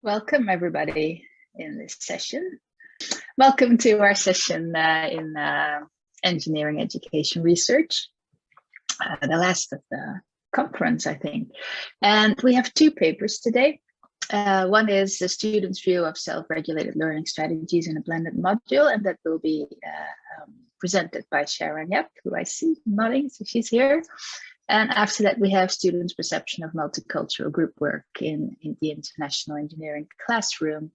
Welcome everybody in this session. Welcome to our session in engineering education research, the last of the conference, I think. And we have two papers today. One is the student's view of self-regulated learning strategies in a blended module, and that will be presented by Sharon Yap, who I see nodding, so she's here. And after that, we have students' perception of multicultural group work in the international engineering classroom.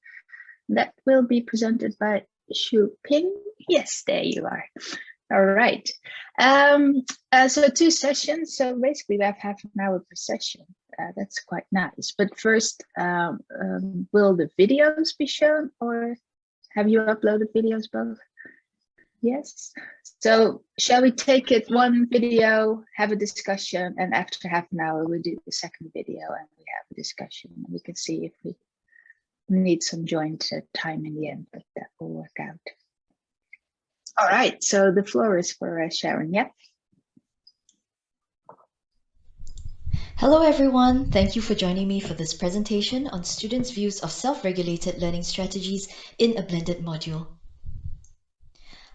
That will be presented by Shu Ping. Yes, there you are. All right. So two sessions. So basically we have half an hour per session. That's quite nice. But first, will the videos be shown, or have you uploaded videos both? Yes. So shall we take it one video, have a discussion, and after half an hour we do the second video and we have a discussion, and we can see if we need some joint time in the end, but that will work out. All right, so the floor is for Sharon. Yep. Hello everyone, thank you for joining me for this presentation on students' views of self-regulated learning strategies in a blended module.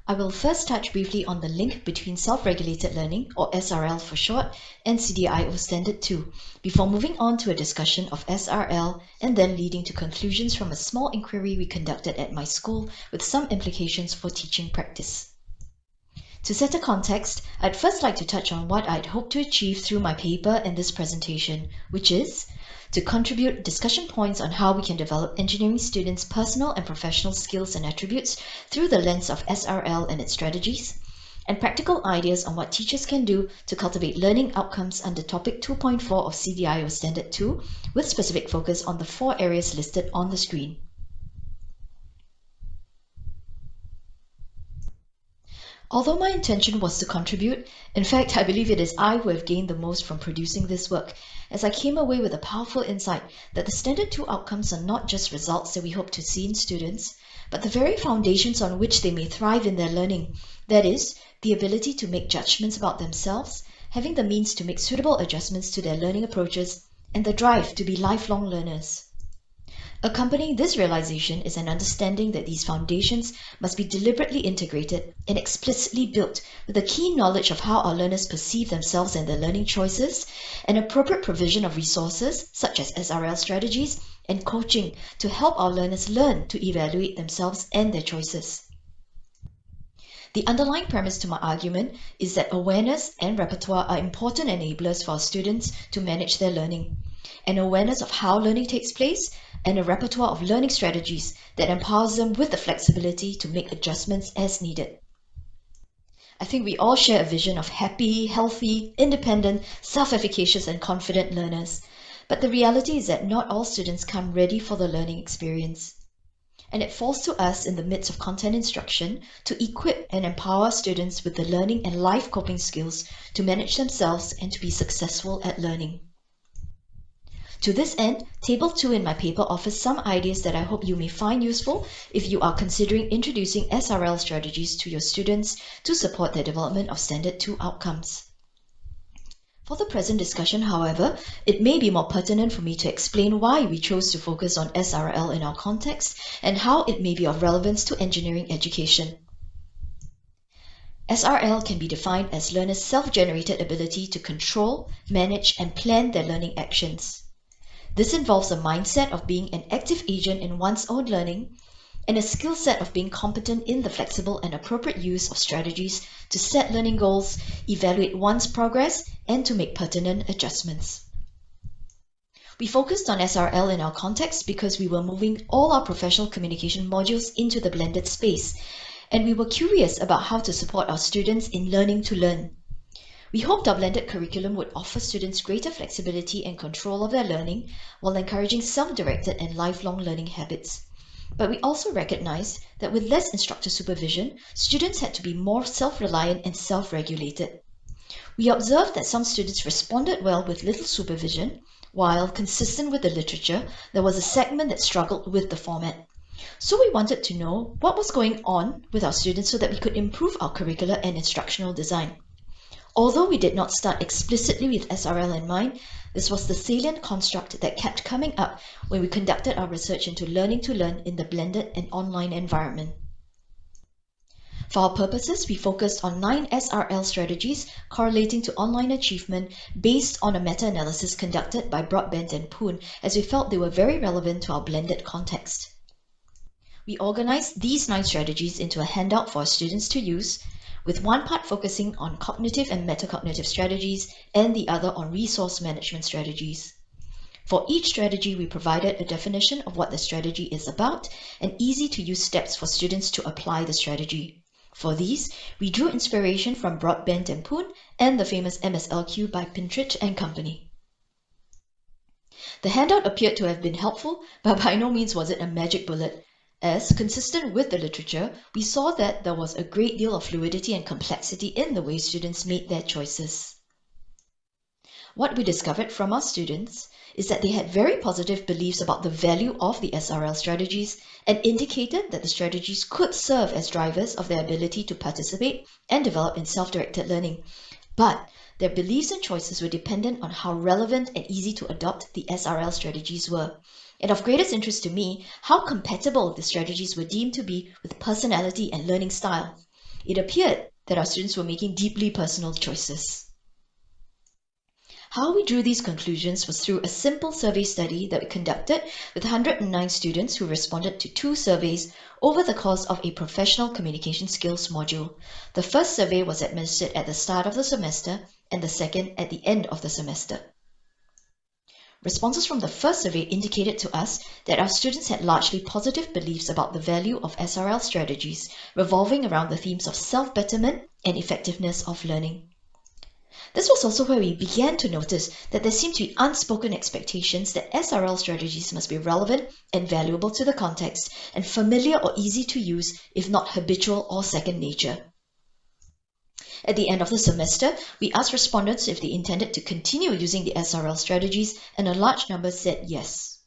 I will first touch briefly on the link between self-regulated learning, or SRL for short, and CDIO Standard 2, before moving on to a discussion of SRL and then leading to conclusions from a small inquiry we conducted at my school with some implications for teaching practice. To set a context, I'd first like to touch on what I'd hoped to achieve through my paper and this presentation, which is to contribute discussion points on how we can develop engineering students' personal and professional skills and attributes through the lens of SRL and its strategies, and practical ideas on what teachers can do to cultivate learning outcomes under topic 2.4 of CDIO Standard 2, with specific focus on the 4 areas listed on the screen. Although my intention was to contribute, in fact, I believe it is I who have gained the most from producing this work, as I came away with a powerful insight that the Standard 2 outcomes are not just results that we hope to see in students, but the very foundations on which they may thrive in their learning. That is, the ability to make judgments about themselves, having the means to make suitable adjustments to their learning approaches, and the drive to be lifelong learners. Accompanying this realization is an understanding that these foundations must be deliberately integrated and explicitly built with a keen knowledge of how our learners perceive themselves and their learning choices, and appropriate provision of resources such as SRL strategies and coaching to help our learners learn to evaluate themselves and their choices. The underlying premise to my argument is that awareness and repertoire are important enablers for our students to manage their learning. An awareness of how learning takes place, and a repertoire of learning strategies that empowers them with the flexibility to make adjustments as needed. I think we all share a vision of happy, healthy, independent, self-efficacious and confident learners. But the reality is that not all students come ready for the learning experience. And it falls to us in the midst of content instruction to equip and empower students with the learning and life coping skills to manage themselves and to be successful at learning. To this end, Table 2 in my paper offers some ideas that I hope you may find useful if you are considering introducing SRL strategies to your students to support their development of Standard 2 outcomes. For the present discussion, however, it may be more pertinent for me to explain why we chose to focus on SRL in our context and how it may be of relevance to engineering education. SRL can be defined as learners' self-generated ability to control, manage, and plan their learning actions. This involves a mindset of being an active agent in one's own learning and a skill set of being competent in the flexible and appropriate use of strategies to set learning goals, evaluate one's progress, and to make pertinent adjustments. We focused on SRL in our context because we were moving all our professional communication modules into the blended space, and we were curious about how to support our students in learning to learn. We hoped our blended curriculum would offer students greater flexibility and control of their learning while encouraging self-directed and lifelong learning habits. But we also recognized that with less instructor supervision, students had to be more self-reliant and self-regulated. We observed that some students responded well with little supervision, while, consistent with the literature, there was a segment that struggled with the format. So we wanted to know what was going on with our students so that we could improve our curricular and instructional design. Although we did not start explicitly with SRL in mind, This was the salient construct that kept coming up when we conducted our research into learning to learn in the blended and online environment. For our purposes, we focused on 9 SRL strategies correlating to online achievement based on a meta-analysis conducted by Broadbent and Poon, as we felt they were very relevant to our blended context. We organized these 9 strategies into a handout for our students to use, with one part focusing on cognitive and metacognitive strategies and the other on resource management strategies. For each strategy, we provided a definition of what the strategy is about and easy-to-use steps for students to apply the strategy. For these, we drew inspiration from Broadbent and Poon and the famous MSLQ by Pintrich and Company. The handout appeared to have been helpful, but by no means was it a magic bullet. As, consistent with the literature, we saw that there was a great deal of fluidity and complexity in the way students made their choices. What we discovered from our students is that they had very positive beliefs about the value of the SRL strategies and indicated that the strategies could serve as drivers of their ability to participate and develop in self-directed learning. But their beliefs and choices were dependent on how relevant and easy to adopt the SRL strategies were. And of greatest interest to me, how compatible the strategies were deemed to be with personality and learning style. It appeared that our students were making deeply personal choices. How we drew these conclusions was through a simple survey study that we conducted with 109 students who responded to 2 surveys over the course of a professional communication skills module. The first survey was administered at the start of the semester and the second at the end of the semester. Responses from the first survey indicated to us that our students had largely positive beliefs about the value of SRL strategies, revolving around the themes of self-betterment and effectiveness of learning. This was also where we began to notice that there seemed to be unspoken expectations that SRL strategies must be relevant and valuable to the context and familiar or easy to use, if not habitual or second nature. At the end of the semester, we asked respondents if they intended to continue using the SRL strategies, and a large number said yes.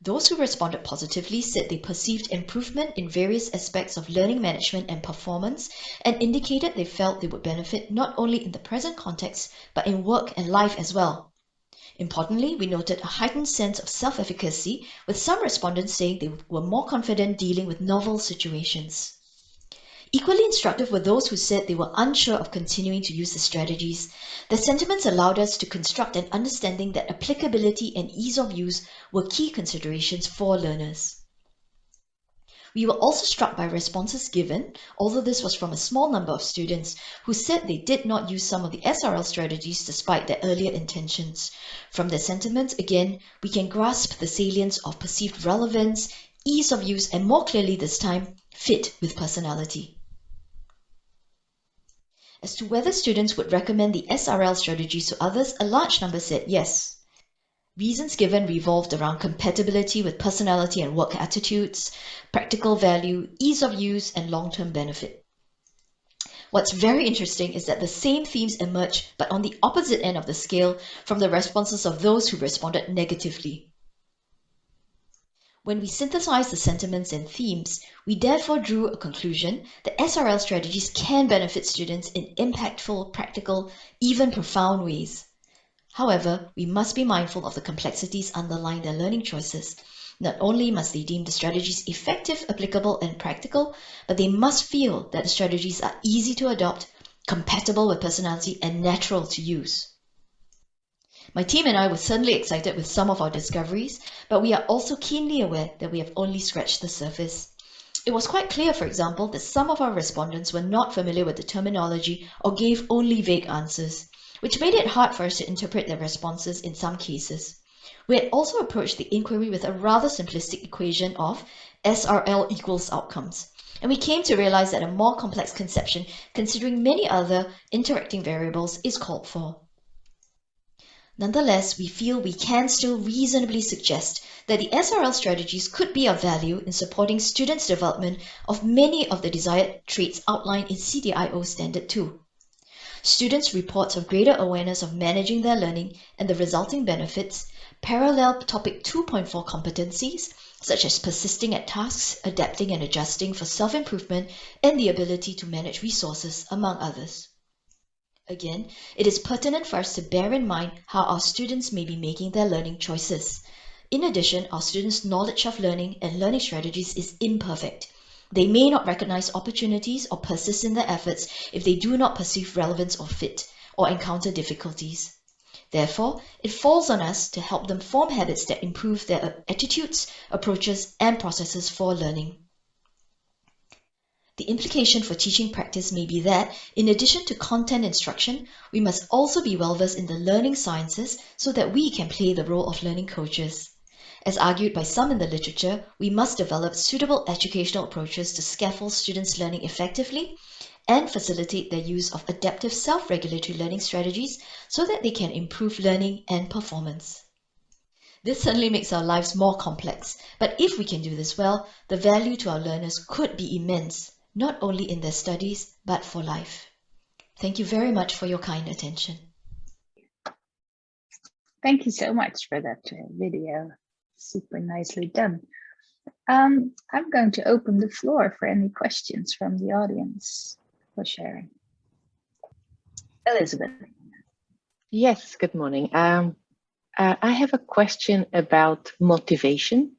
Those who responded positively said they perceived improvement in various aspects of learning management and performance, and indicated they felt they would benefit not only in the present context, but in work and life as well. Importantly, we noted a heightened sense of self-efficacy, with some respondents saying they were more confident dealing with novel situations. Equally instructive were those who said they were unsure of continuing to use the strategies. Their sentiments allowed us to construct an understanding that applicability and ease of use were key considerations for learners. We were also struck by responses given, although this was from a small number of students, who said they did not use some of the SRL strategies despite their earlier intentions. From their sentiments, again, we can grasp the salience of perceived relevance, ease of use, and more clearly this time, fit with personality. As to whether students would recommend the SRL strategies to others, a large number said yes. Reasons given revolved around compatibility with personality and work attitudes, practical value, ease of use, and long-term benefit. What's very interesting is that the same themes emerge, but on the opposite end of the scale, from the responses of those who responded negatively. When we synthesized the sentiments and themes, we therefore drew a conclusion that SRL strategies can benefit students in impactful, practical, even profound ways. However, we must be mindful of the complexities underlying their learning choices. Not only must they deem the strategies effective, applicable, and practical, but they must feel that the strategies are easy to adopt, compatible with personality, and natural to use. My team and I were certainly excited with some of our discoveries, but we are also keenly aware that we have only scratched the surface. It was quite clear, for example, that some of our respondents were not familiar with the terminology or gave only vague answers, which made it hard for us to interpret their responses in some cases. We had also approached the inquiry with a rather simplistic equation of SRL equals outcomes, and we came to realize that a more complex conception, considering many other interacting variables, is called for. Nonetheless, we feel we can still reasonably suggest that the SRL strategies could be of value in supporting students' development of many of the desired traits outlined in CDIO Standard 2. Students' reports of greater awareness of managing their learning and the resulting benefits parallel Topic 2.4 competencies, such as persisting at tasks, adapting and adjusting for self-improvement, and the ability to manage resources, among others. Again, it is pertinent for us to bear in mind how our students may be making their learning choices. In addition, our students' knowledge of learning and learning strategies is imperfect. They may not recognize opportunities or persist in their efforts if they do not perceive relevance or fit, or encounter difficulties. Therefore, it falls on us to help them form habits that improve their attitudes, approaches, and processes for learning. The implication for teaching practice may be that, in addition to content instruction, we must also be well-versed in the learning sciences so that we can play the role of learning coaches. As argued by some in the literature, we must develop suitable educational approaches to scaffold students' learning effectively and facilitate their use of adaptive self-regulatory learning strategies so that they can improve learning and performance. This certainly makes our lives more complex, but if we can do this well, the value to our learners could be immense, not only in their studies, but for life. Thank you very much for your kind attention. Thank you so much for that video. Super nicely done. I'm going to open the floor for any questions from the audience for sharing. Elizabeth. Yes, good morning. I have a question about motivation.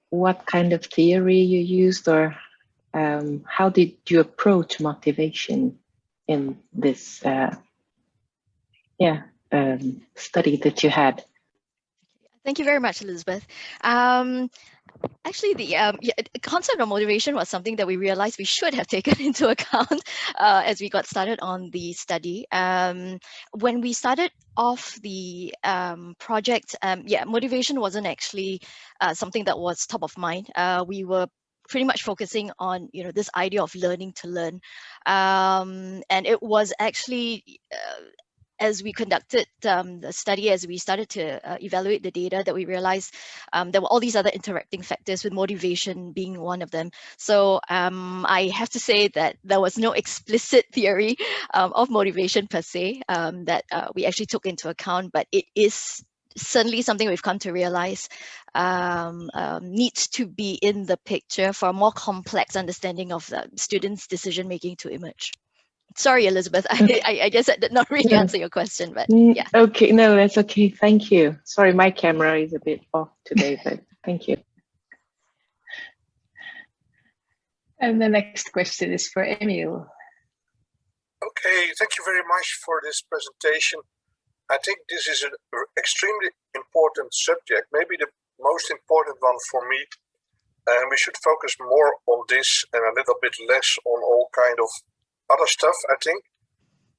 What kind of theory you used, or how did you approach motivation in this study that you had? Thank you very much, Elizabeth. Actually, the concept of motivation was something that we realized we should have taken into account as we got started on the study. When we started off the project, motivation wasn't actually something that was top of mind. We were pretty much focusing on this idea of learning to learn, and it was actually as we conducted the study, as we started to evaluate the data, that we realized there were all these other interacting factors, with motivation being one of them. So I have to say that there was no explicit theory of motivation per se that we actually took into account, but it is certainly something we've come to realize needs to be in the picture for a more complex understanding of the students' decision making to emerge. Sorry, Elizabeth, I guess I did not really answer your question, but yeah. Okay, no, that's okay. Thank you. Sorry, my camera is a bit off today, but thank you. And the next question is for Emil. Okay, thank you very much for this presentation. I think this is an extremely important subject, maybe the most important one for me. And we should focus more on this and a little bit less on all kind of other stuff, I think.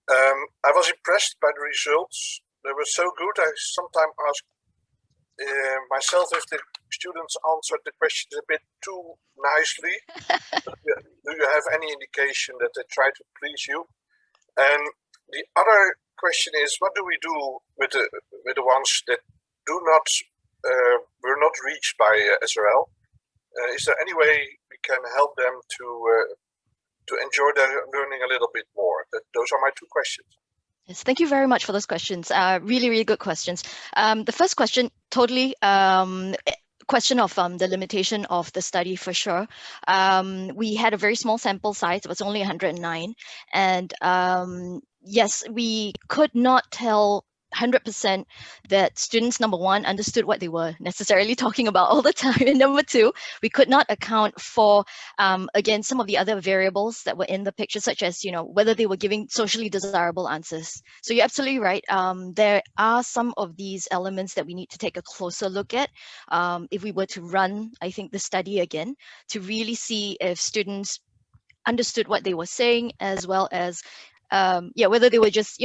I was impressed by the results. They were so good. I sometimes ask myself if the students answered the questions a bit too nicely. Do you have any indication that they try to please you? And the other question is, what do we do with the ones that were not reached by SRL? Is there any way we can help them to enjoy their learning a little bit more? Those are my two questions. Yes, thank you very much for those questions. Really, really good questions. The first question, totally question of the limitation of the study for sure. We had a very small sample size. It was only 109. And yes, we could not tell 100% that students, number one, understood what they were necessarily talking about all the time. And number two, we could not account for, again, some of the other variables that were in the picture, such as, whether they were giving socially desirable answers. So you're absolutely right. There are some of these elements that we need to take a closer look at if we were to run, I think, the study again, to really see if students understood what they were saying, as well as, whether they were just,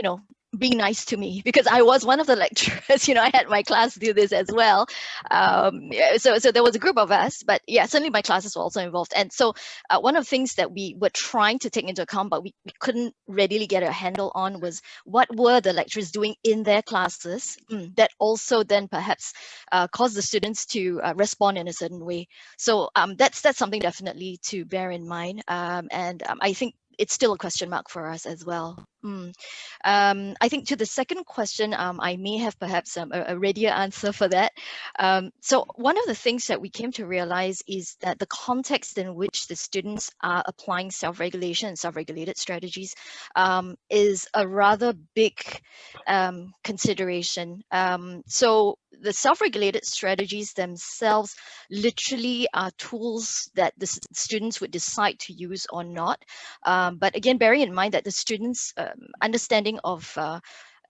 being nice to me, because I was one of the lecturers. I had my class do this as well. So there was a group of us, but yeah, certainly my classes were also involved. And so one of the things that we were trying to take into account, but we couldn't readily get a handle on, was what were the lecturers doing in their classes that also then perhaps caused the students to respond in a certain way. So that's something definitely to bear in mind. And I think it's still a question mark for us as well. I think to the second question, I may have perhaps a readier answer for that. So one of the things that we came to realize is that the context in which the students are applying self-regulation and self-regulated strategies is a rather big consideration. So the self-regulated strategies themselves literally are tools that the students would decide to use or not. But again, bearing in mind that the students' understanding of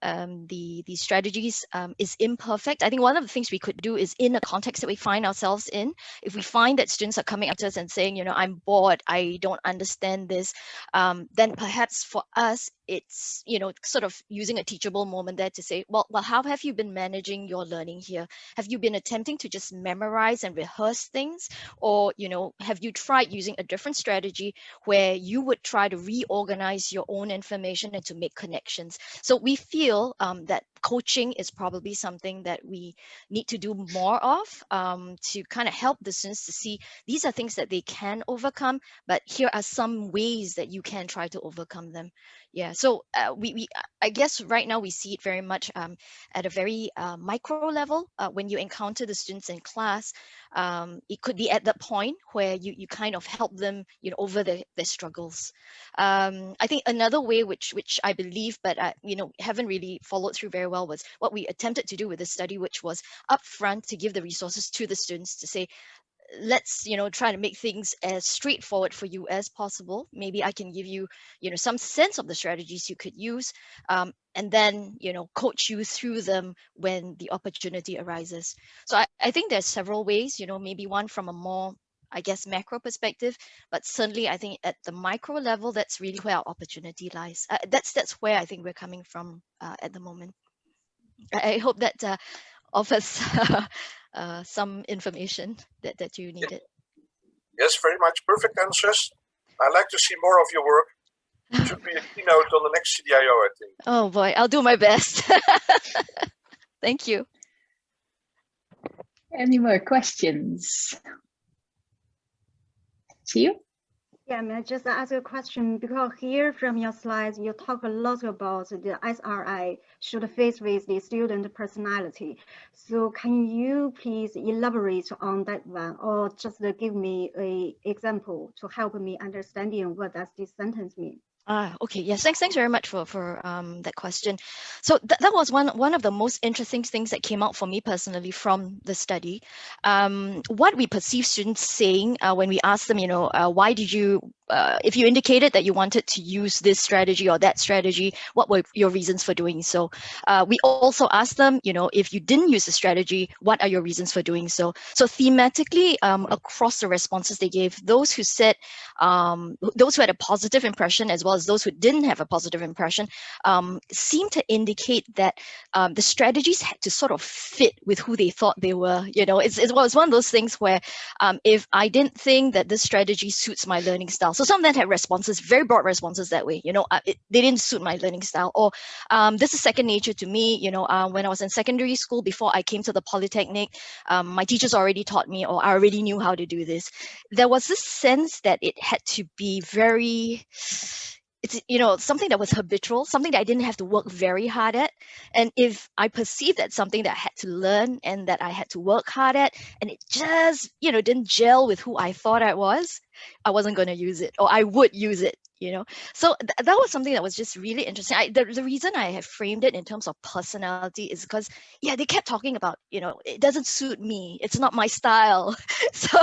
the strategies is imperfect. I think one of the things we could do is, in the context that we find ourselves in, if we find that students are coming up to us and saying, you know, I'm bored, I don't understand this, then perhaps for us, it's, you know, sort of using a teachable moment there to say, well, how have you been managing your learning here? Have you been attempting to just memorize and rehearse things? Or, you know, have you tried using a different strategy where you would try to reorganize your own information and to make connections? So we feel that coaching is probably something that we need to do more of, to kind of help the students to see these are things that they can overcome, but here are some ways that you can try to overcome them. Yeah, so I guess right now we see it very much at a very micro level. When you encounter the students in class, it could be at that point where you kind of help them, you know, over their struggles. I think another way which I believe, but you know, haven't really followed through very well, was what we attempted to do with this study, which was upfront to give the resources to the students to say, let's, you know, try to make things as straightforward for you as possible. Maybe I can give you, you know, some sense of the strategies you could use, and then, you know, coach you through them when the opportunity arises. So I think there's several ways, you know, maybe one from a more, I guess, macro perspective, but certainly I think at the micro level, that's really where our opportunity lies. That's where I think we're coming from at the moment. I hope that offers some information that you needed. Yes, very much. Perfect answers. I'd like to see more of your work. Should be a keynote on the next CDIO, I think. Oh boy, I'll do my best. Thank you. Any more questions? See you? Yeah, may I just ask a question? Because here from your slides, you talk a lot about the SRI should fit with the student personality. So can you please elaborate on that one, or just give me an example to help me understanding what does this sentence mean? Okay. Yes. Thanks very much for that question. So that was one of the most interesting things that came out for me personally from the study. What we perceive students saying when we ask them, you know, why did you, if you indicated that you wanted to use this strategy or that strategy, what were your reasons for doing so? We also asked them, you know, if you didn't use the strategy, what are your reasons for doing so? So thematically, across the responses they gave, those who said, those who had a positive impression as well as those who didn't have a positive impression, seemed to indicate that the strategies had to sort of fit with who they thought they were. You know, it was one of those things where if I didn't think that this strategy suits my learning style, so some of them had responses, very broad responses that way, you know, they didn't suit my learning style, or this is second nature to me, you know, when I was in secondary school, before I came to the Polytechnic, my teachers already taught me, or I already knew how to do this. There was this sense that it had to be very, it's, you know, something that was habitual, something that I didn't have to work very hard at. And if I perceived that something that I had to learn and that I had to work hard at, and it just, you know, didn't gel with who I thought I wasn't going to use it, or I would use it, you know. So that was something that was just really interesting. The reason I have framed it in terms of personality is because, yeah, they kept talking about, you know, it doesn't suit me, it's not my style. So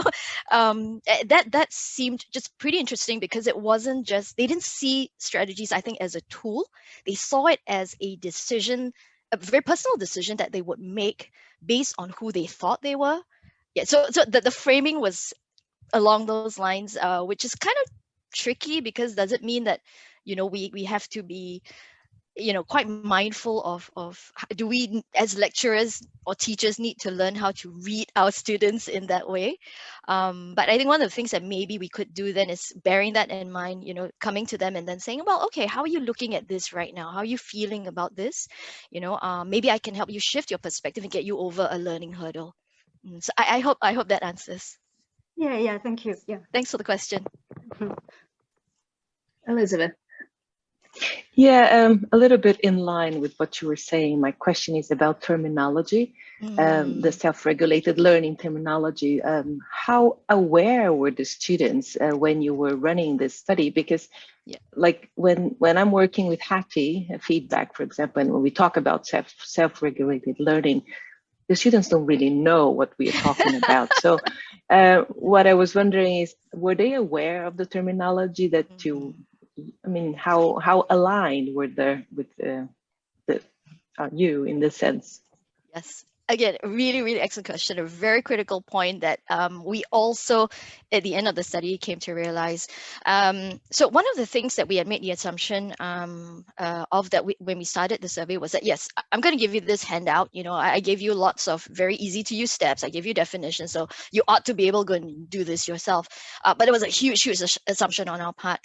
that seemed just pretty interesting, because it wasn't just, they didn't see strategies, I think, as a tool. They saw it as a decision, a very personal decision that they would make based on who they thought they were. Yeah, so the framing was along those lines, which is kind of tricky, because does it mean that, you know, we have to be, you know, quite mindful of do we as lecturers or teachers need to learn how to read our students in that way? But I think one of the things that maybe we could do then is bearing that in mind, you know, coming to them and then saying, well, okay, how are you looking at this right now? How are you feeling about this? You know, maybe I can help you shift your perspective and get you over a learning hurdle. So I hope that answers. Yeah, thank you. Yeah. Thanks for the question. Elizabeth. Yeah, a little bit in line with what you were saying. My question is about terminology, the self-regulated learning terminology. How aware were the students when you were running this study? Because like when I'm working with Hattie, feedback, for example, and when we talk about self-regulated learning, the students don't really know what we are talking about. So what I was wondering is, were they aware of the terminology that you, I mean, how aligned were they with you in this sense? Yes. Again, a really, really excellent question. A very critical point that we also, at the end of the study, came to realize. So one of the things that we had made the assumption of that when we started the survey was that, yes, I'm going to give you this handout. You know, I gave you lots of very easy to use steps. I gave you definitions. So you ought to be able to go and do this yourself. But it was a huge, huge assumption on our part.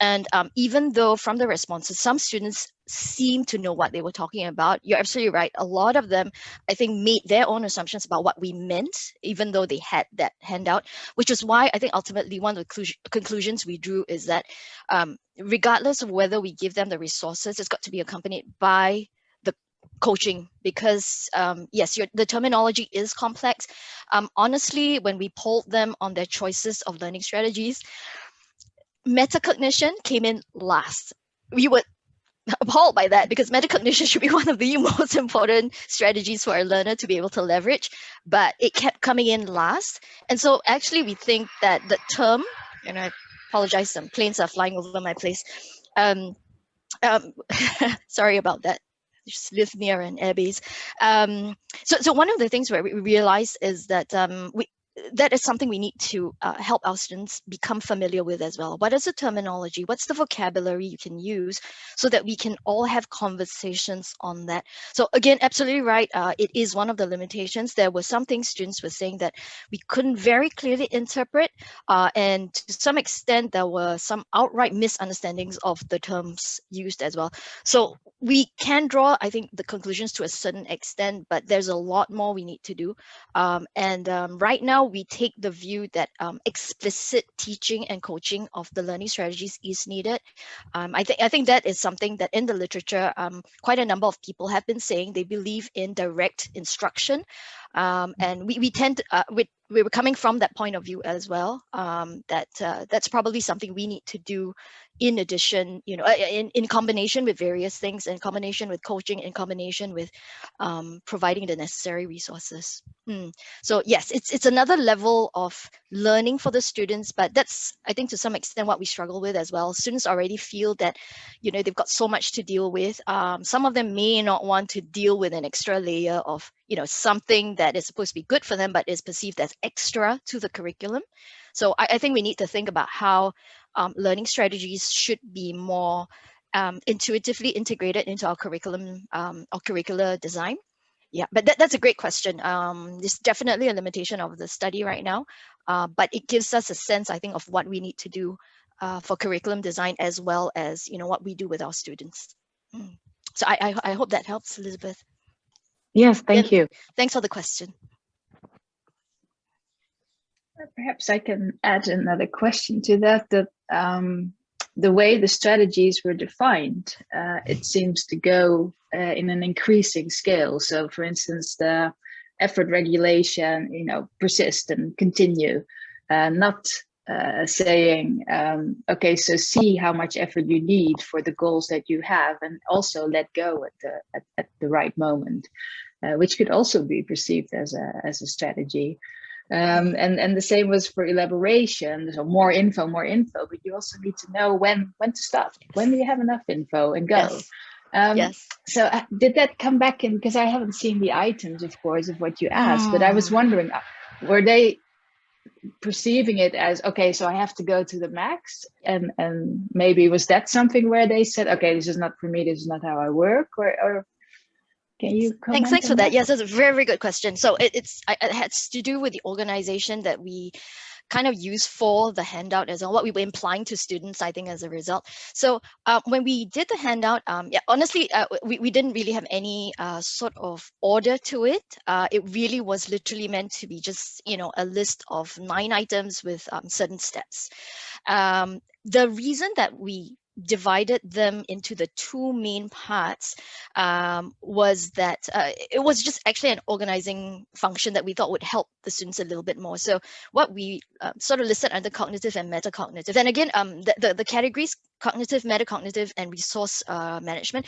And even though from the responses, some students seem to know what they were talking about, you're absolutely right. A lot of them, I think, made their own assumptions about what we meant, even though they had that handout, which is why I think ultimately one of the conclusions we drew is that regardless of whether we give them the resources, it's got to be accompanied by the coaching, because yes, the terminology is complex. Honestly, when we polled them on their choices of learning strategies, metacognition came in last. We were appalled by that, because metacognition should be one of the most important strategies for a learner to be able to leverage, but it kept coming in last. And so actually we think that the term, and I apologize, some planes are flying over my place. Sorry about that. Just live near an airbase. So one of the things where we realized is that that is something we need to help our students become familiar with as well. What is the terminology? What's the vocabulary you can use so that we can all have conversations on that? So again, absolutely right. It is one of the limitations. There were some things students were saying that we couldn't very clearly interpret. And to some extent, there were some outright misunderstandings of the terms used as well. So we can draw, I think, the conclusions to a certain extent, but there's a lot more we need to do. Right now, we take the view that explicit teaching and coaching of the learning strategies is needed. I think that is something that in the literature, quite a number of people have been saying. They believe in direct instruction, and we tend to, we were coming from that point of view as well. That's probably something we need to do in addition, you know, in combination with various things, in combination with coaching, in combination with providing the necessary resources. So yes, it's another level of learning for the students, but that's, I think, to some extent what we struggle with as well. Students already feel that, you know, they've got so much to deal with. Some of them may not want to deal with an extra layer of, you know, something that is supposed to be good for them, but is perceived as extra to the curriculum. So I think we need to think about how learning strategies should be more intuitively integrated into our curriculum or curricular design. Yeah, but that's a great question. It's definitely a limitation of the study right now, but it gives us a sense, I think, of what we need to do for curriculum design, as well as, you know, what we do with our students. So I hope that helps, Elizabeth. Yes, thank you. Thanks for the question. Perhaps I can add another question to that. That the way the strategies were defined, it seems to go in an increasing scale. So, for instance, the effort regulation, you know, persist and continue, not saying, okay, so see how much effort you need for the goals that you have, and also let go at the right moment, which could also be perceived as a strategy. And the same was for elaboration. So more info, but you also need to know when to stop. When do you have enough info and go? Yes. Yes. So did that come back in? Because I haven't seen the items, of course, of what you asked, but I was wondering, were they perceiving it as, okay, so I have to go to the max? And maybe was that something where they said, okay, this is not for me, this is not how I work, or can you comment? Thanks for that. Yes, that's a very, very good question. So it has to do with the organization that we kind of use for the handout as well, what we were implying to students, I think, as a result. So when we did the handout, yeah, honestly, we didn't really have any sort of order to it. It really was literally meant to be just, you know, a list of 9 items with certain steps. The reason that we divided them into the two main parts was that it was just actually an organizing function that we thought would help the students a little bit more. So what we sort of listed under cognitive and metacognitive, and again, the categories cognitive, metacognitive, and resource management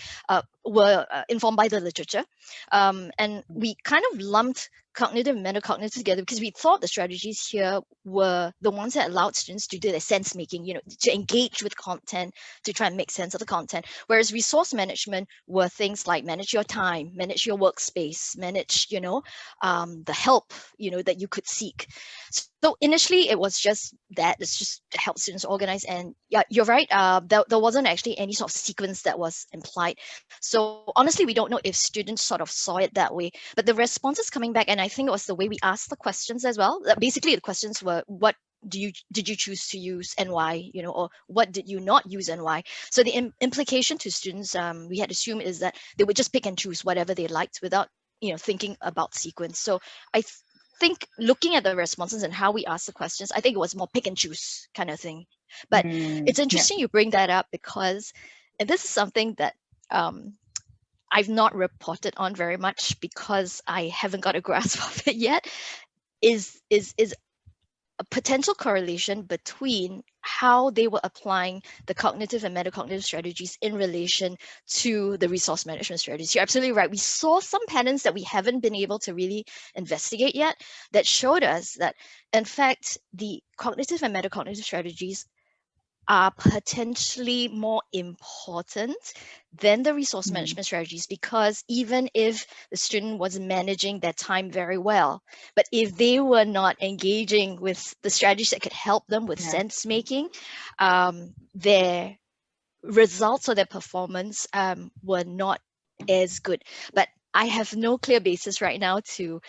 were informed by the literature, and we kind of lumped cognitive and metacognitive together because we thought the strategies here were the ones that allowed students to do their sense making, to engage with content, to try and make sense of the content. Whereas resource management were things like manage your time, manage your workspace, manage, the help, that you could seek. So initially it was just that, it's just to help students organize. And yeah, you're right, there wasn't actually any sort of sequence that was implied. So honestly, we don't know if students sort of saw it that way, but the responses coming back, and I think it was the way we asked the questions as well. Basically, the questions were, what did you choose to use and why, or what did you not use and why? So the implication to students, we had assumed, is that they would just pick and choose whatever they liked without, thinking about sequence. So I think looking at the responses and how we asked the questions, I think it was more pick and choose kind of thing. But it's interesting you bring that up, because, and this is something that I've not reported on very much because I haven't got a grasp of it yet, is a potential correlation between how they were applying the cognitive and metacognitive strategies in relation to the resource management strategies. You're absolutely right. We saw some patterns that we haven't been able to really investigate yet that showed us that, in fact, the cognitive and metacognitive strategies are potentially more important than the resource management strategies, because even if the student was managing their time very well, but if they were not engaging with the strategies that could help them with sense making, their results or their performance were not as good. But I have no clear basis right now to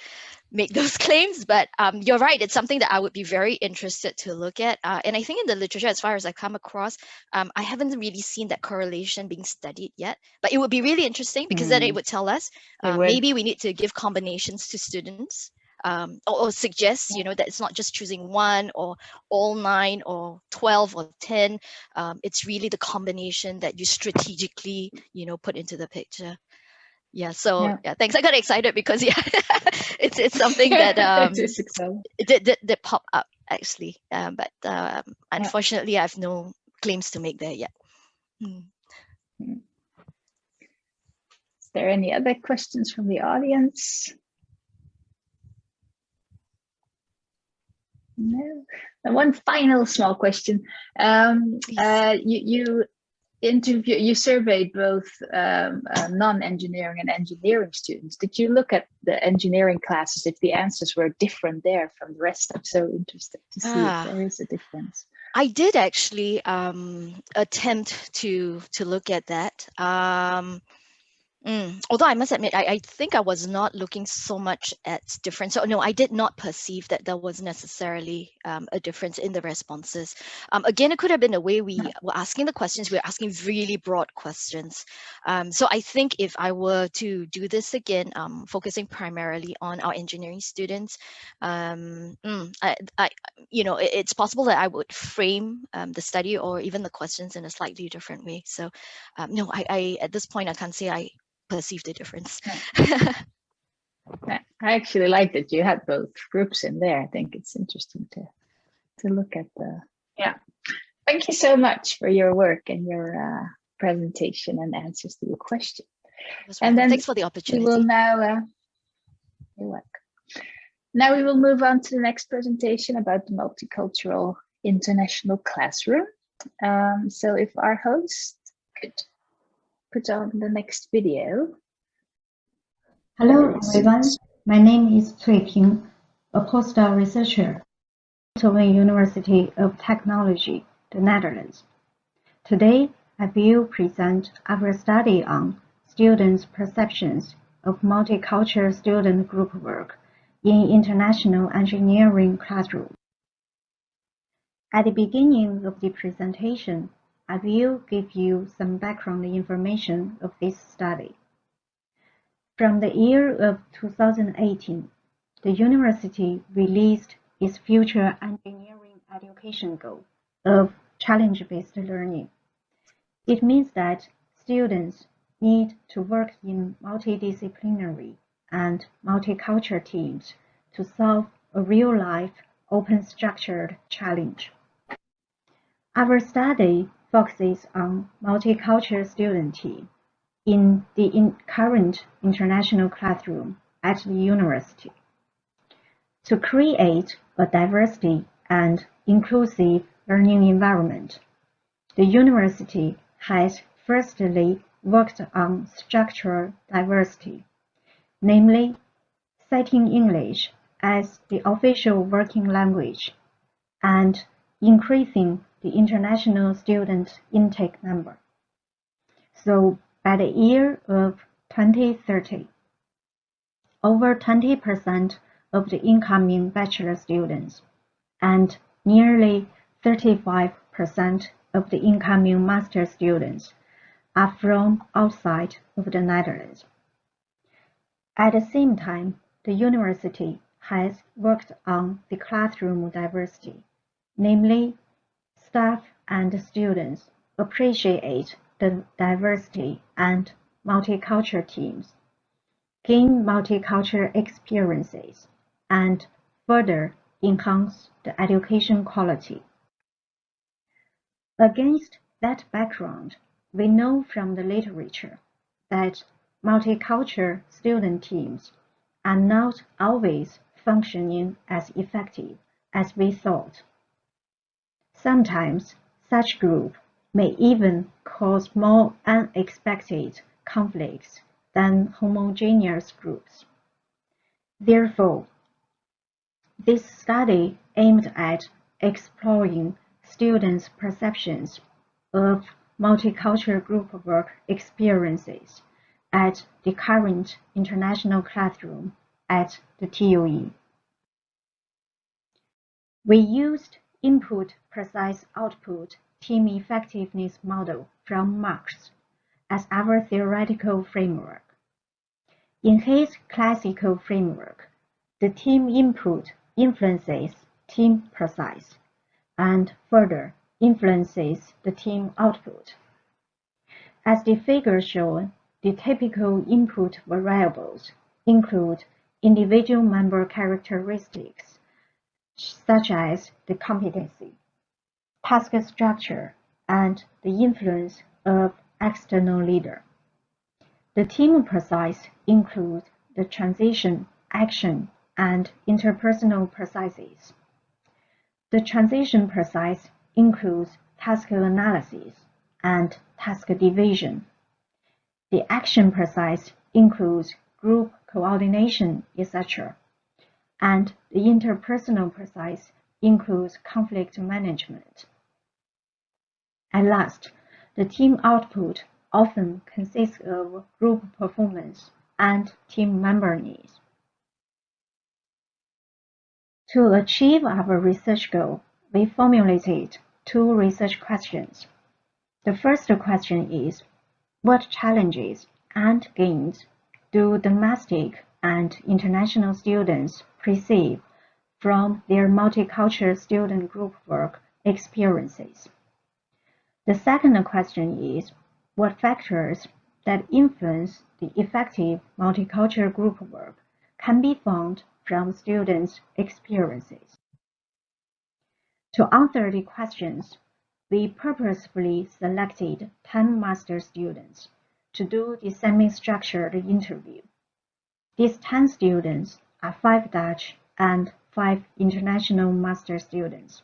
make those claims, but you're right, it's something that I would be very interested to look at. And I think in the literature, as far as I come across, I haven't really seen that correlation being studied yet, but it would be really interesting, because then it would tell us maybe we need to give combinations to students, or suggest, that it's not just choosing one or all 9 or 12 or 10. It's really the combination that you strategically, put into the picture. Yeah, so yeah, thanks. I got excited because it's something that it did pop up actually, but unfortunately I have no claims to make there yet. Is there any other questions from the audience? No. And one final small question. You surveyed both non-engineering and engineering students. Did you look at the engineering classes, if the answers were different there from the rest? I'm so interested to see if there is a difference. I did actually attempt to look at that. Although I must admit, I think I was not looking so much at difference. So no, I did not perceive that there was necessarily a difference in the responses. Again, it could have been the way we were asking the questions. We were asking really broad questions. So I think if I were to do this again, focusing primarily on our engineering students, it's possible that I would frame the study or even the questions in a slightly different way. So no, I at this point I can't say I perceived a difference. I actually like that you had both groups in there. I think it's interesting to look at the. Thank you so much for your work and your presentation and answers to your question. And then thanks for the opportunity. We will now. You're welcome. Now we will move on to the next presentation about the multicultural international classroom. So if our host could put on the next video. Hello everyone, my name is Cui Ping, a postdoc researcher at the University of Technology, the Netherlands. Today, I will present our study on students' perceptions of multicultural student group work in international engineering classroom. At the beginning of the presentation, I will give you some background information of this study. From the year of 2018, the university released its future engineering education goal of challenge-based learning. It means that students need to work in multidisciplinary and multicultural teams to solve a real-life, open-structured challenge. Our study focuses on multicultural student team in the current international classroom at the university. To create a diversity and inclusive learning environment, the university has firstly worked on structural diversity, namely setting English as the official working language and increasing the international student intake number. So by the year of 2030, over 20% of the incoming bachelor students and nearly 35% of the incoming master students are from outside of the Netherlands. At the same time, the university has worked on the classroom diversity, namely, staff and students appreciate the diversity and multicultural teams, gain multicultural experiences, and further enhance the education quality. Against that background, we know from the literature that multicultural student teams are not always functioning as effective as we thought. Sometimes such groups may even cause more unexpected conflicts than homogeneous groups. Therefore, this study aimed at exploring students' perceptions of multicultural group work experiences at the current international classroom at the TUE. We used input precise output team effectiveness model from Marx as our theoretical framework. In his classical framework, the team input influences team precise and further influences the team output. As the figure shown, the typical input variables include individual member characteristics, such as the competency, task structure, and the influence of external leader. The team precise include the transition, action, and interpersonal precises. The transition precise includes task analysis and task division. The action precise includes group coordination, etc. And the interpersonal precise includes conflict management. At last, the team output often consists of group performance and team member needs. To achieve our research goal, we formulated two research questions. The first question is, what challenges and gains do domestic and international students perceive from their multicultural student group work experiences? The second question is, what factors that influence the effective multicultural group work can be found from students' experiences? To answer the questions, we purposefully selected 10 master students to do the semi-structured interview. These 10 students are 5 Dutch and 5 international master students.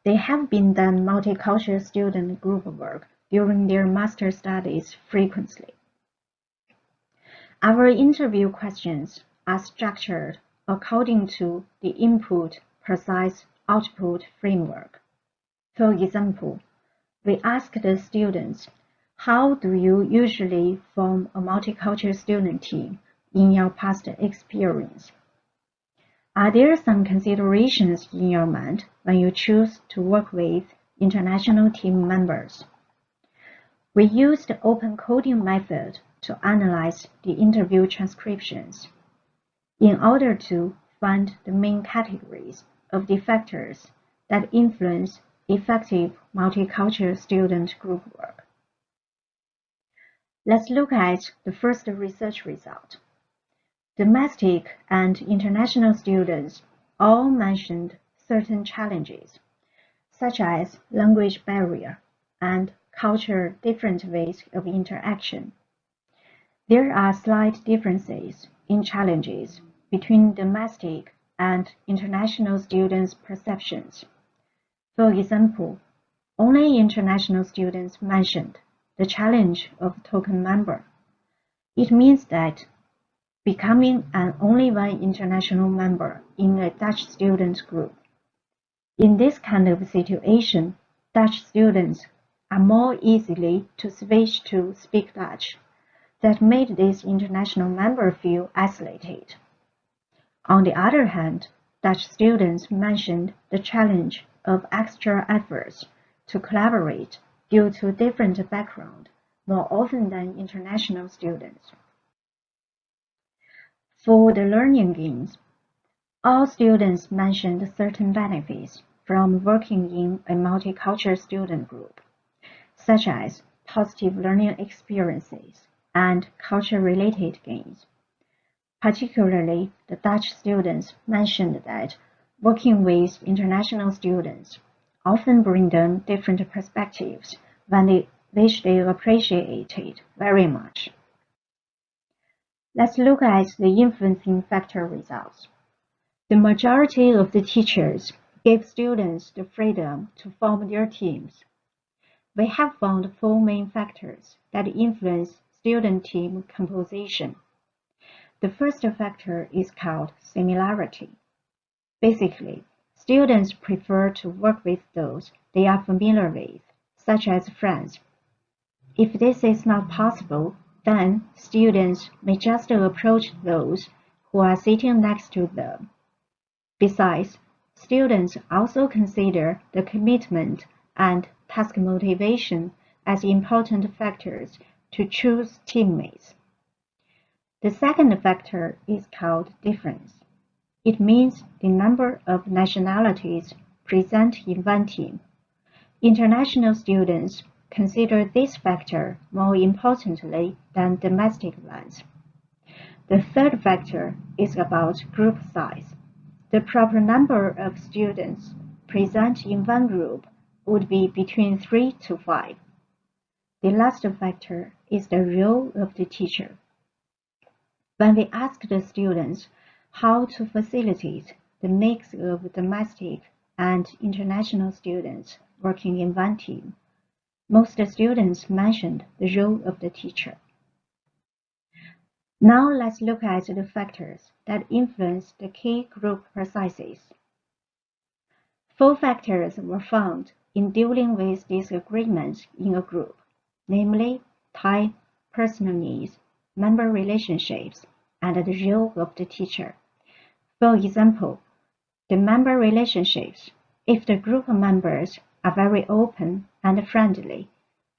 They have been done multicultural student group work during their master studies frequently. Our interview questions are structured according to the input precise output framework. For example, we asked the students, how do you usually form a multicultural student team in your past experience? Are there some considerations in your mind when you choose to work with international team members? We used the open coding method to analyze the interview transcriptions in order to find the main categories of the factors that influence effective multicultural student group work. Let's look at the first research result. Domestic and international students all mentioned certain challenges, such as language barrier and cultural different ways of interaction. There are slight differences in challenges between domestic and international students' perceptions. For example, only international students mentioned the challenge of token member. It means that becoming an only one international member in a Dutch student group. In this kind of situation, Dutch students are more easily to switch to speak Dutch. That made this international member feel isolated. On the other hand, Dutch students mentioned the challenge of extra efforts to collaborate due to different background more often than international students. For the learning gains, all students mentioned certain benefits from working in a multicultural student group, such as positive learning experiences and culture-related gains. Particularly, the Dutch students mentioned that working with international students often bring them different perspectives which they appreciated very much. Let's look at the influencing factor results. The majority of the teachers gave students the freedom to form their teams. We have found 4 main factors that influence student team composition. The first factor is called similarity. Basically, students prefer to work with those they are familiar with, such as friends. If this is not possible, then students may just approach those who are sitting next to them. Besides, students also consider the commitment and task motivation as important factors to choose teammates. The second factor is called difference. It means the number of nationalities present in one team. International students consider this factor more importantly than domestic ones. The third factor is about group size. The proper number of students present in one group would be between 3 to 5. The last factor is the role of the teacher. When we asked the students how to facilitate the mix of domestic and international students working in one team, most students mentioned the role of the teacher. Now let's look at the factors that influence the key group processes. 4 factors were found in dealing with disagreements in a group, namely time, personal needs, member relationships, and the role of the teacher. For example, the member relationships. If the group members are very open and friendly,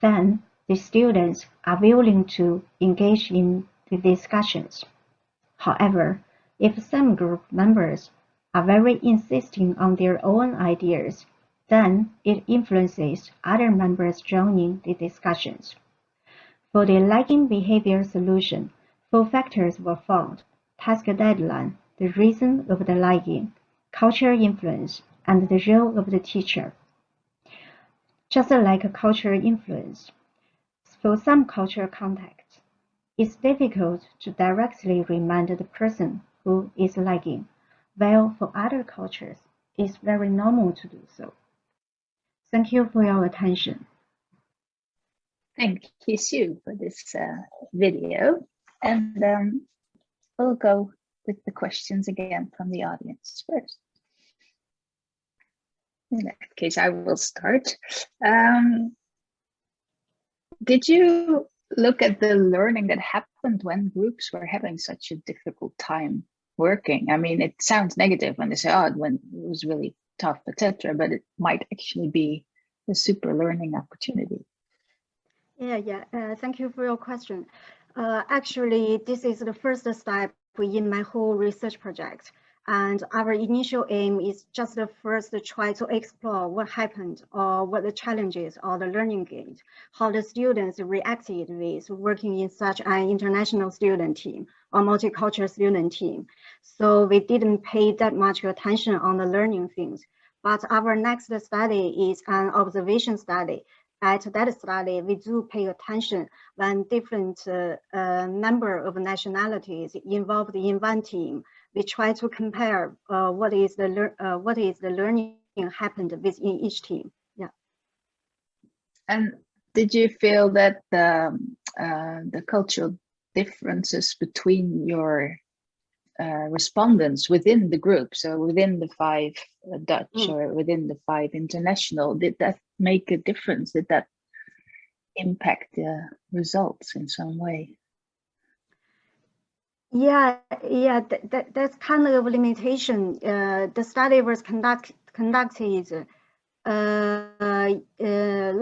then the students are willing to engage in the discussions. However, if some group members are very insisting on their own ideas, then it influences other members joining the discussions. For the lagging behavior solution, 4 factors were found: task deadline, the reason of the lagging, cultural influence, and the role of the teacher. Just like a cultural influence, for some cultural contexts, it's difficult to directly remind the person who is lagging, while for other cultures, it's very normal to do so. Thank you for your attention. Thank you, Sue, for this video. And we'll go with the questions again from the audience first. In that case, I will start. Did you look at the learning that happened when groups were having such a difficult time working? I mean, it sounds negative when they say, oh, when it was really tough, etc., but it might actually be a super learning opportunity. Thank you for your question. Actually, this is the first step in my whole research project. And our initial aim is just the first to try to explore what happened or what the challenges or the learning gained, how the students reacted with working in such an international student team or multicultural student team. So we didn't pay that much attention on the learning things. But our next study is an observation study. At that study, we do pay attention when different number of nationalities involved in one team. We try to compare what is the learning happened within each team. Yeah. And did you feel that the cultural differences between your respondents within the group, so within the 5 Dutch or within the 5 international, did that make a difference? Did that impact the results in some way? Yeah, that's kind of a limitation. The study was conducted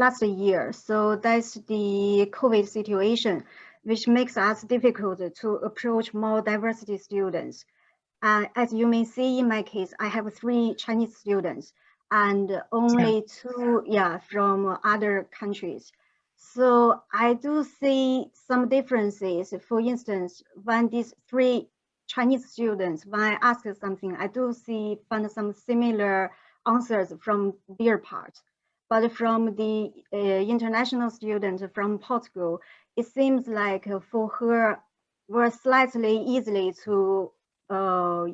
last year, so that's the COVID situation, which makes us difficult to approach more diversity students. As you may see in my case, I have 3 Chinese students and only 2 from other countries. So I do see some differences. For instance, when these 3 Chinese students, when I ask something, I do find some similar answers from their part. But from the international student from Portugal, it seems like for her, were slightly easily to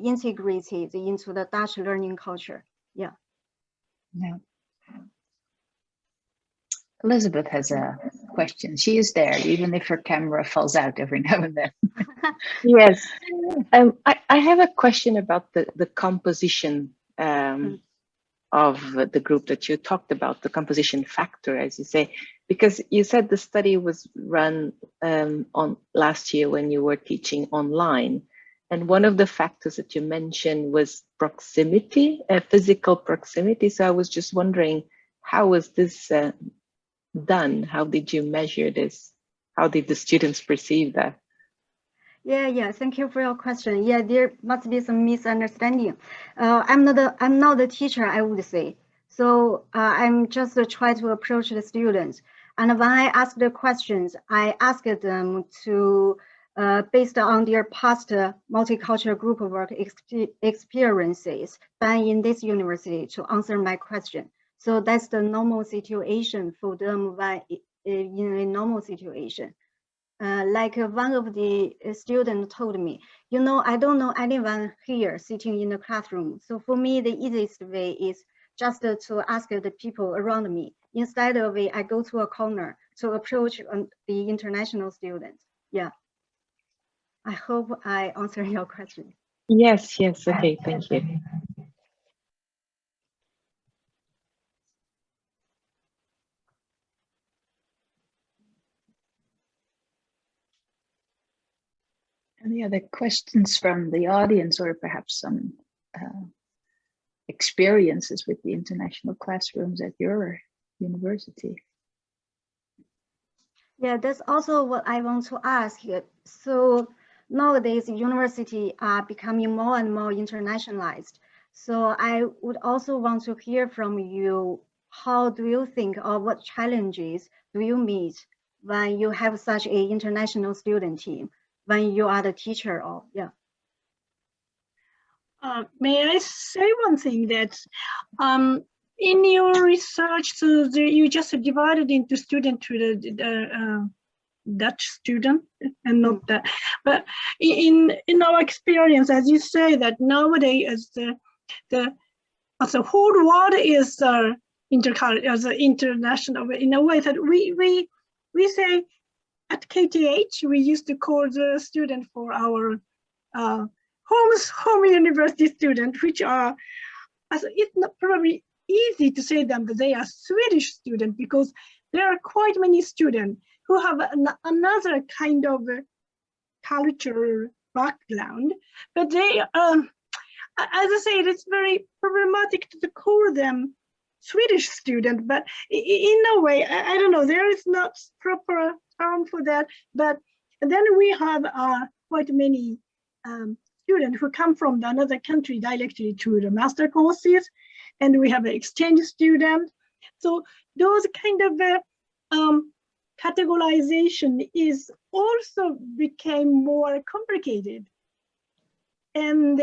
integrated into the Dutch learning culture. Yeah. Elizabeth has a question. She is there, even if her camera falls out every now and then. Yes. I have a question about the composition of the group that you talked about, the composition factor, as you say, because you said the study was run on last year when you were teaching online. And one of the factors that you mentioned was proximity, physical proximity. So I was just wondering, how was this done? How did you measure this? How did the students perceive that? Yeah. Thank you for your question. Yeah, there must be some misunderstanding. I'm not the teacher, I would say. So I'm just trying to approach the students. And when I ask the questions, I ask them to, based on their past multicultural group work experiences done in this university, to answer my question. So that's the normal situation for them when in a normal situation. Like one of the students told me, I don't know anyone here sitting in the classroom. So for me, the easiest way is just to ask the people around me. Instead of it, I go to a corner to approach the international students. Yeah. I hope I answered your question. Yes. Okay, thank you. Any other questions from the audience, or perhaps some experiences with the international classrooms at your university? Yeah, that's also what I want to ask you. So nowadays, universities are becoming more and more internationalized. So I would also want to hear from you, how do you think, or what challenges do you meet when you have such an international student team, when you are the teacher of, May I say one thing that in your research, so you just divided into student to the Dutch student and not that. But in our experience, as you say, that nowadays as the whole world is international, in a way that we say at KTH we used to call the student for our home university student, which are, as it's not probably easy to say them that they are Swedish students, because there are quite many students who have another kind of cultural background, but they, as I said, it's very problematic to call them Swedish student, but in a way, I don't know, there is not proper term for that, but then we have quite many students who come from another country directly to the master courses, and we have an exchange student. So those kind of categorization is also became more complicated. And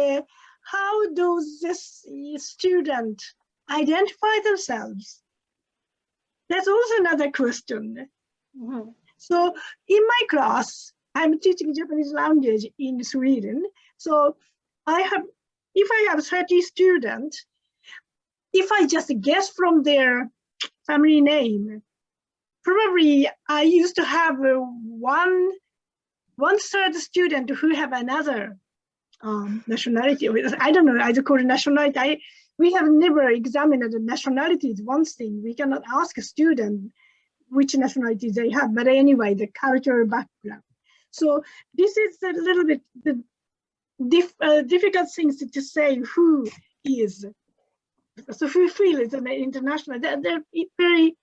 how does this student identify themselves? That's also another question. Mm-hmm. So in my class, I'm teaching Japanese language in Sweden. So if I have 30 students, if I just guess from their family name, probably I used to have one third student who have another nationality. I don't know, I call it nationality. We have never examined the nationality. It's one thing. We cannot ask a student which nationality they have, but anyway, the cultural background. So this is a little bit the difficult things to say who is. So we feel it's an international. They're very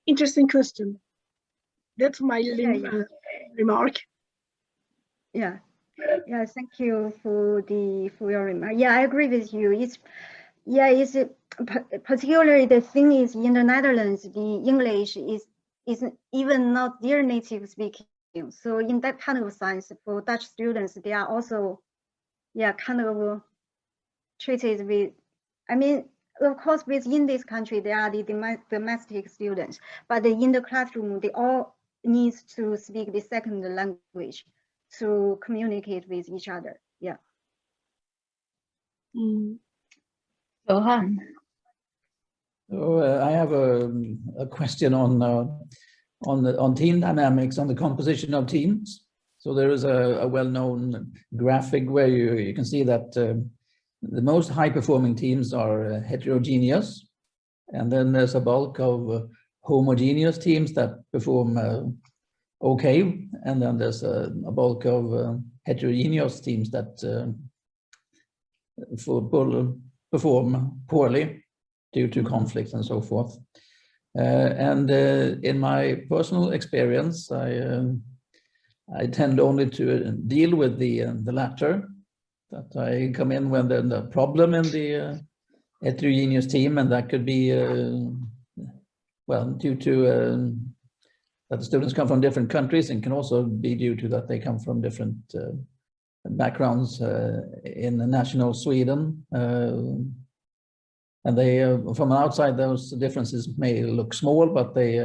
interesting question. That's my remark. Yeah. Yeah, thank you for your remark. Yeah, I agree with you. It's particularly the thing is in the Netherlands, the English is even not their native speaking. So in that kind of sense, for Dutch students, they are also kind of treated with, I mean, of course, within this country, they are the domestic students, but in the classroom, they all need to speak the second language to communicate with each other. Yeah. Johan. So, I have a question on team dynamics, on the composition of teams. So there is a well-known graphic where you can see that the most high-performing teams are heterogeneous, and then there's a bulk of homogeneous teams that perform okay, and then there's a bulk of heterogeneous teams that perform poorly due to conflicts and so forth. And in my personal experience, I tend only to deal with the latter, that I come in when there's a problem in the heterogeneous team, and that could be, well, due to that the students come from different countries, and can also be due to that they come from different backgrounds in national Sweden. And they, from outside, those differences may look small, but they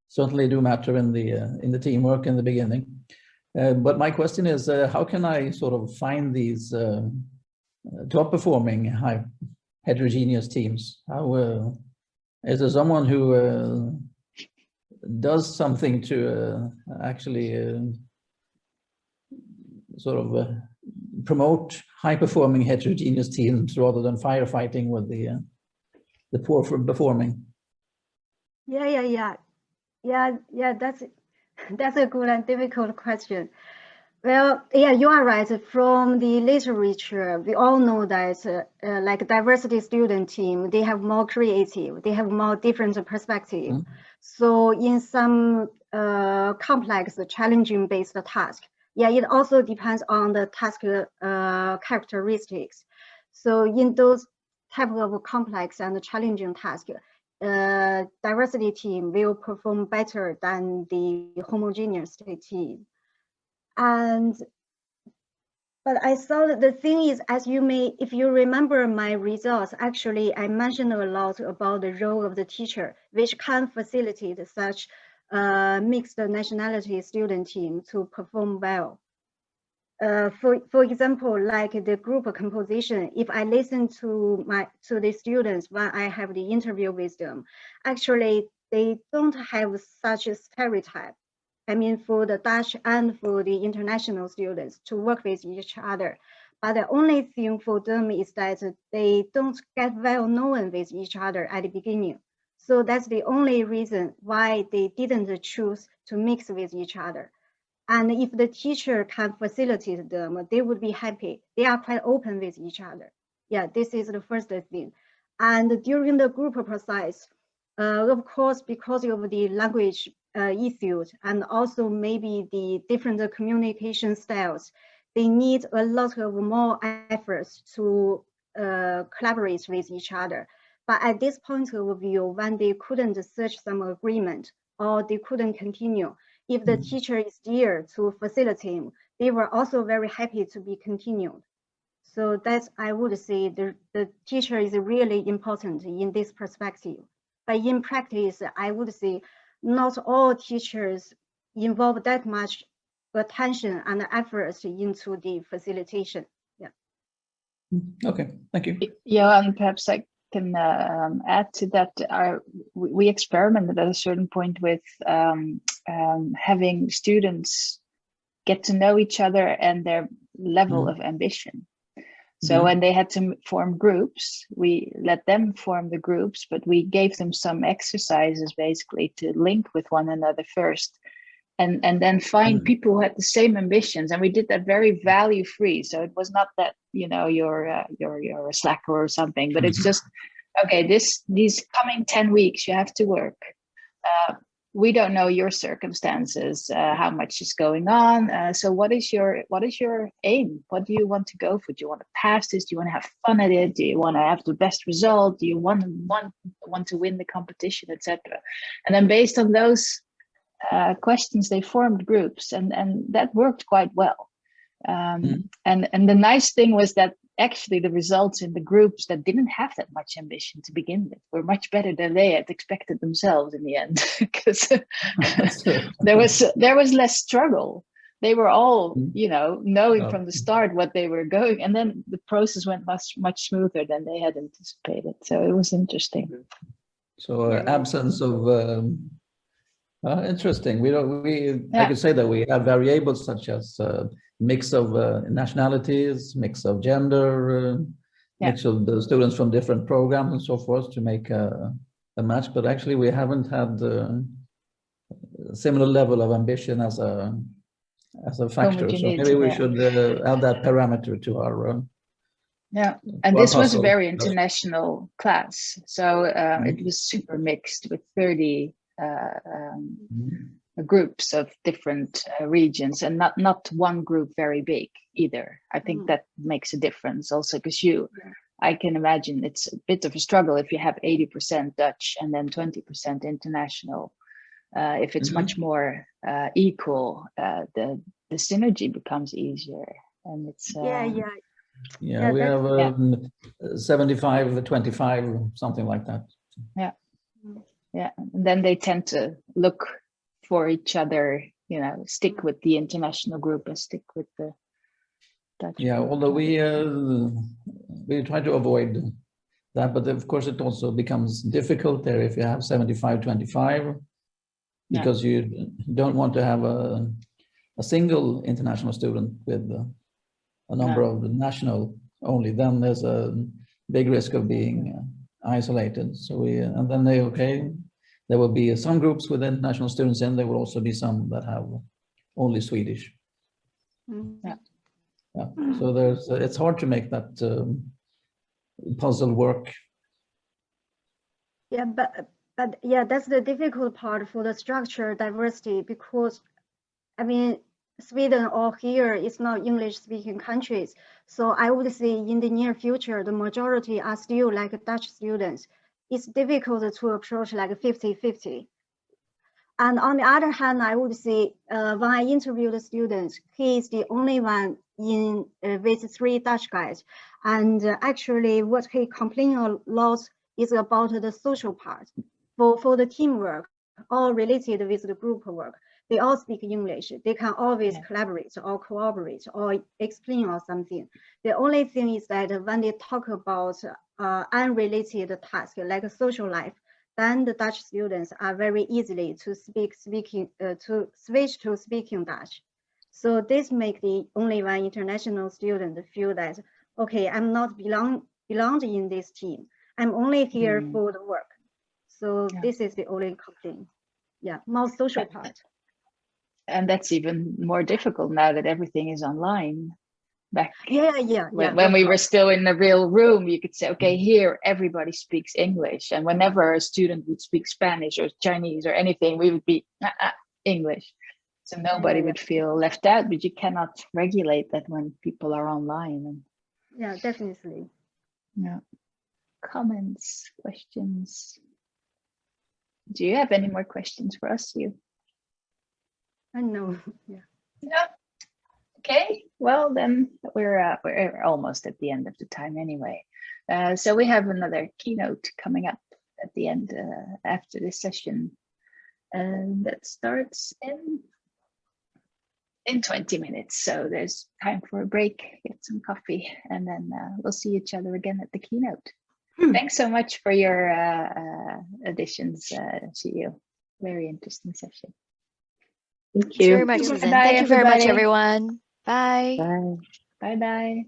certainly do matter in the teamwork in the beginning. But my question is, how can I sort of find these top-performing high heterogeneous teams? How is there someone who does something to actually sort of promote high-performing heterogeneous teams rather than firefighting with the poor performing? Yeah. That's a good and difficult question. Well, yeah, you are right. From the literature, we all know that like diversity student team, they have more creative, they have more different perspective. Mm-hmm. So in some complex, challenging based task, yeah, it also depends on the task characteristics. So in those type of complex and challenging tasks, diversity team will perform better than the homogeneous team. But I saw that the thing is, if you remember my results, actually I mentioned a lot about the role of the teacher, which can facilitate such mixed nationality student team to perform well. For example, like the group composition, if I listen to the students when I have the interview with them, actually they don't have such a stereotype. I mean, for the Dutch and for the international students to work with each other. But the only thing for them is that they don't get well known with each other at the beginning. So that's the only reason why they didn't choose to mix with each other. And if the teacher can facilitate them, they would be happy. They are quite open with each other. Yeah, this is the first thing. And during the group process, of course, because of the language issues and also maybe the different communication styles, they need a lot of more efforts to collaborate with each other. But at this point of view, when they couldn't search some agreement or they couldn't continue, if the teacher is there to facilitate, they were also very happy to be continued. So that's, I would say, the teacher is really important in this perspective. But in practice, I would say not all teachers involve that much attention and efforts into the facilitation. Yeah. Okay, thank you. Yeah, and perhaps I can add to that. We experimented at a certain point with having students get to know each other and their level of ambition. So when they had to form groups, we let them form the groups, but we gave them some exercises basically to link with one another first, and then find people who had the same ambitions. And we did that very value free. So it was not that, you know, you're a slacker or something, but it's just, okay, these coming 10 weeks you have to work. We don't know your circumstances, how much is going on. So what is your aim? What do you want to go for? Do you want to pass this? Do you want to have fun at it? Do you want to have the best result? Do you want to win the competition, etc.? And then based on those questions, they formed groups, and that worked quite well. And the nice thing was that actually the results in the groups that didn't have that much ambition to begin with were much better than they had expected themselves in the end, because there was less struggle. They were all, you know, knowing from the start what they were going, and then the process went much smoother than they had anticipated. So it was interesting. So absence of interesting. I could say that we have variables such as mix of nationalities, mix of gender, mix of the students from different programs and so forth to make a match. But actually, we haven't had a similar level of ambition as a factor. So maybe we should add that parameter to our. And this was a very international class, so it was super mixed with 30. Groups of different regions, and not one group very big either. I think that makes a difference also, because I can imagine it's a bit of a struggle if you have 80% Dutch and then 20% international. If it's much more equal, the synergy becomes easier, and it's we have 75, 25, something like that. And then they tend to look for each other, you know, stick with the international group and stick with the Dutch group. Although we try to avoid that, but of course it also becomes difficult there if you have 75-25, because you don't want to have a single international student with a number of national only. Then there's a big risk of being isolated. So and then there will be some groups with international students, and there will also be some that have only Swedish. So it's hard to make that puzzle work. But that's the difficult part for the structure diversity, because I mean, Sweden or here is not English-speaking countries. So I would say in the near future, the majority are still like Dutch students. It's difficult to approach like 50-50. And on the other hand, I would say when I interview the students, he is the only one with 3 Dutch guys. And actually what he complains a lot is about the social part. For the teamwork, all related with the group work, they all speak English. They can always collaborate or cooperate or explain or something. The only thing is that when they talk about unrelated tasks like social life, then the Dutch students are very easily to switch to speaking Dutch. So this makes the only one international student feel that, okay, I'm not belonged in this team. I'm only here for the work. So this is the only complaint. More social part. And that's even more difficult now that everything is online. When we were still in the real room, you could say, okay, here everybody speaks English, and whenever a student would speak Spanish or Chinese or anything, we would be English. So nobody would feel left out, but you cannot regulate that when people are online. And, Yeah, definitely. yeah. Comments, questions. Do you have any more questions for us, Hugh? I know. Yeah. No. Okay. Well, then we're almost at the end of the time anyway. So we have another keynote coming up at the end after this session, and that starts in 20 minutes. So there's time for a break, get some coffee, and then we'll see each other again at the keynote. Thanks so much for your additions, Hugh. Very interesting session. Thank Thanks very you. much, Susan. Bye, Thank you very much, everybody. everyone. Bye. Bye. Bye-bye.